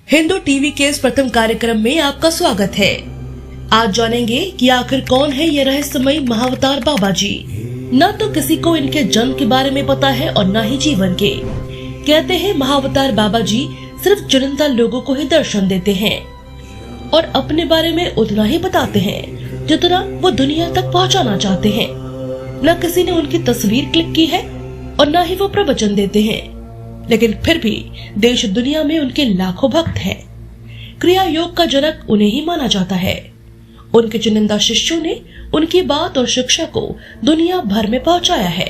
Hindu TV के इस प्रथम कार्यक्रम में आपका स्वागत है। आज जानेंगे कि आखिर कौन है ये रहस्यमयी महाअवतार बाबा जी। न तो किसी को इनके जन्म के बारे में पता है और न ही जीवन के। कहते हैं महाअवतार बाबा जी सिर्फ चुनिंदा लोगों को ही दर्शन देते हैं और अपने बारे में उतना ही बताते हैं जितना वो दुनिया तक पहुंचाना चाहते हैं। न किसी ने उनकी तस्वीर क्लिक की है और न ही वो प्रवचन देते हैं, लेकिन फिर भी देश दुनिया में उनके लाखों भक्त हैं। क्रिया योग का जनक उन्हें ही माना जाता है। उनके चुनिंदा शिष्यों ने उनकी बात और शिक्षा को दुनिया भर में पहुंचाया है।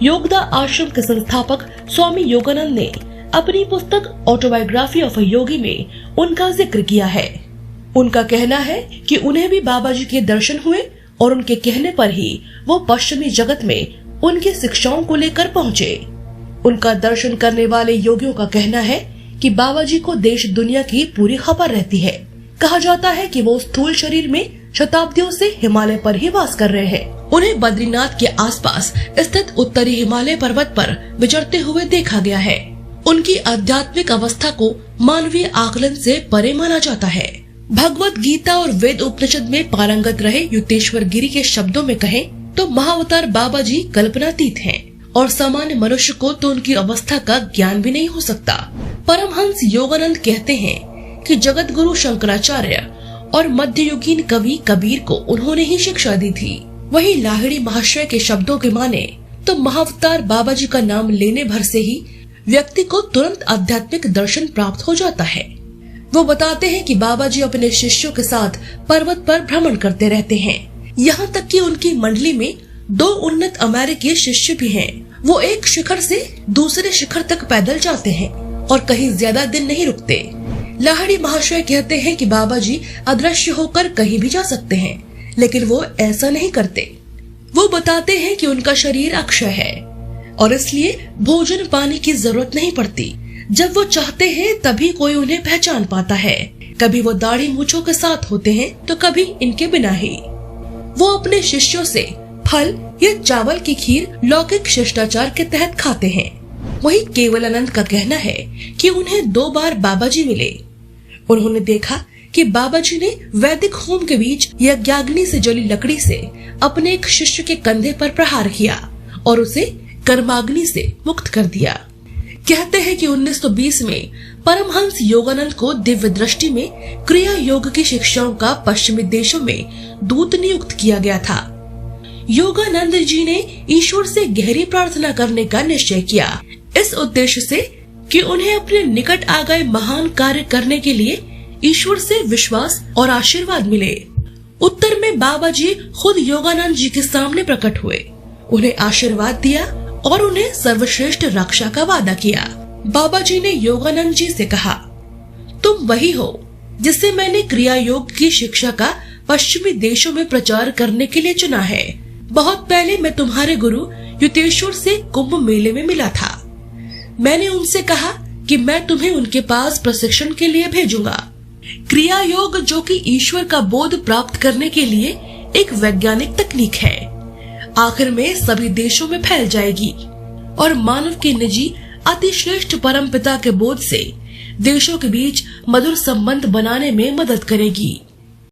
योगदा आश्रम के संस्थापक स्वामी योगानंद ने अपनी पुस्तक ऑटोबायोग्राफी ऑफ अ योगी में उनका जिक्र किया है। उनका कहना है कि उन्हें भी बाबा जी के दर्शन हुए और उनके कहने पर ही वो पश्चिमी जगत में उनकी शिक्षाओं को लेकर पहुँचे। उनका दर्शन करने वाले योगियों का कहना है कि बाबा जी को देश दुनिया की पूरी खबर रहती है। कहा जाता है कि वो स्थूल शरीर में शताब्दियों से हिमालय पर ही वास कर रहे हैं। उन्हें बद्रीनाथ के आसपास स्थित उत्तरी हिमालय पर्वत पर विचरते हुए देखा गया है। उनकी आध्यात्मिक अवस्था को मानवीय आकलन से परे माना जाता है। भगवत गीता और वेद उपनिषद में पारंगत रहे युक्तेश्वर गिरी के शब्दों में कहें तो महाअवतार बाबा जी कल्पनातीत हैं और सामान्य मनुष्य को तो उनकी अवस्था का ज्ञान भी नहीं हो सकता। परमहंस योगानंद कहते हैं कि जगत गुरु शंकराचार्य और मध्ययुगीन कवि कबीर को उन्होंने ही शिक्षा दी थी। वही लाहिड़ी महाशय के शब्दों के माने तो महाअवतार बाबा जी का नाम लेने भर से ही व्यक्ति को तुरंत आध्यात्मिक दर्शन प्राप्त हो जाता है। वो बताते हैं कि बाबा जी अपने शिष्यों के साथ पर्वत पर भ्रमण करते रहते हैं। यहाँ तक कि उनकी मंडली में 2 उन्नत अमेरिकी शिष्य भी हैं। वो एक शिखर से दूसरे शिखर तक पैदल जाते हैं और कहीं ज्यादा दिन नहीं रुकते। लाहिड़ी महाशय कहते हैं कि बाबा जी अदृश्य होकर कहीं भी जा सकते हैं, लेकिन वो ऐसा नहीं करते। वो बताते हैं कि उनका शरीर अक्षय है और इसलिए भोजन पानी की जरूरत नहीं पड़ती। जब वो चाहते हैं तभी कोई उन्हें पहचान पाता है। कभी वो दाढ़ी मूंछों के साथ होते हैं तो कभी इनके बिना ही। वो अपने शिष्यों से फल या चावल की खीर लौकिक शिष्टाचार के तहत खाते हैं। वही केवलानंद का कहना है कि उन्हें 2 बार बाबा जी मिले। उन्होंने देखा कि बाबा जी ने वैदिक होम के बीच यज्ञाग्नि से जली लकड़ी से अपने एक शिष्य के कंधे पर प्रहार किया और उसे कर्माग्नि से मुक्त कर दिया। कहते हैं कि 1920 में परमहंस योगानंद को दिव्य दृष्टि में क्रिया योग की शिक्षाओं का पश्चिमी देशों में दूत नियुक्त किया गया था। योगानंद जी ने ईश्वर से गहरी प्रार्थना करने का निश्चय किया, इस उद्देश्य से कि उन्हें अपने निकट आ गए महान कार्य करने के लिए ईश्वर से विश्वास और आशीर्वाद मिले। उत्तर में बाबा जी खुद योगानंद जी के सामने प्रकट हुए, उन्हें आशीर्वाद दिया और उन्हें सर्वश्रेष्ठ रक्षा का वादा किया। बाबा जी ने योगानंद जी से कहा, तुम वही हो जिसे मैंने क्रिया योग की शिक्षा का पश्चिमी देशों में प्रचार करने के लिए चुना है। बहुत पहले मैं तुम्हारे गुरु युक्तेश्वर से कुंभ मेले में मिला था। मैंने उनसे कहा कि मैं तुम्हें उनके पास प्रशिक्षण के लिए भेजूंगा। क्रिया योग जो कि ईश्वर का बोध प्राप्त करने के लिए एक वैज्ञानिक तकनीक है, आखिर में सभी देशों में फैल जाएगी और मानव के निजी अतिश्रेष्ठ परम पिता के बोध से देशों के बीच मधुर संबंध बनाने में मदद करेगी।